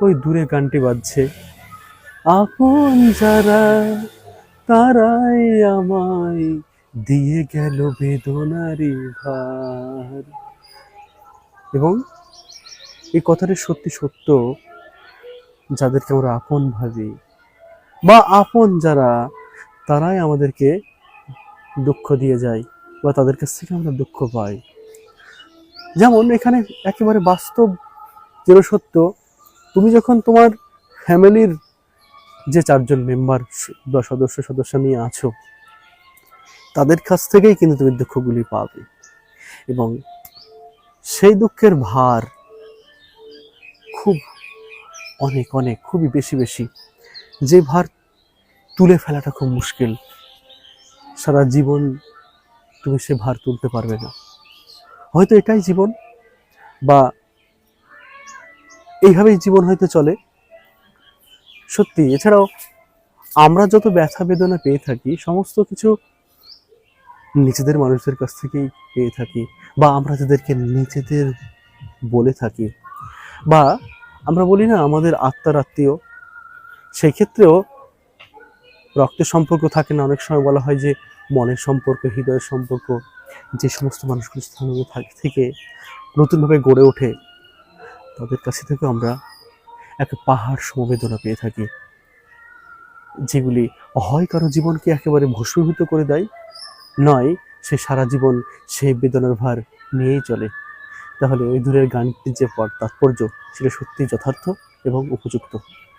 ওই দূরে গানটি বাজছে, আপন যারা তারাই আমায় দিয়ে গেল বেদনারি ভার। এবং এই কথাটি সত্যি সত্য, যাদেরকে আমরা আপন ভাবি বা আপন যারা, তারাই আমাদেরকে দুঃখ দিয়ে যায় বা তাদের কাছ থেকে আমরা দুঃখ পাই। যেমন এখানে একেবারে বাস্তব যেটা সত্য, তুমি যখন তোমার ফ্যামিলির যে 4জন মেম্বার সদস্য নিয়ে আছো, তাদের কাছ থেকেই কিন্তু তুমি দুঃখগুলি পাবে, এবং সেই দুঃখের ভার খুব অনেক অনেক খুবই বেশি বেশি, যে ভার তুলে ফেলাটা খুব মুশকিল। সারা জীবন তুমি সে ভার তুলতে পারবে না। হয়তো এটাই জীবন, বা এইভাবেই জীবন হয়তো চলে। সত্যি, এছাড়াও আমরা যত ব্যথা বেদনা পেয়ে থাকি, সমস্ত কিছু নিজেদের মানুষদের কাছ থেকেই পেয়ে থাকি, বা আমরা যাদেরকে নিজেদের বলে থাকি, বা আমরা বলি না আমাদের আত্মার আত্মীয়, সেই ক্ষেত্রেও রক্তের সম্পর্ক থাকে না, অনেক সময় বলা হয় যে মনের সম্পর্ক, হৃদয়ের সম্পর্ক, যে সমস্ত মানুষগুলো স্থানীয় থেকে নতুনভাবে গড়ে ওঠে, তাদের কাছে থেকে আমরা এক পাহাড় সমবেদনা পেয়ে থাকি, যেগুলি হয় কারো জীবনকে একেবারে ভস্মীভূত করে দেয়, নয় সে সারা জীবন সেই বেদনার ভার নিয়েই চলে। তাহলে ওই দূরের গানটির যে তাৎপর্য, সেটা সত্যিই যথার্থ এবং উপযুক্ত।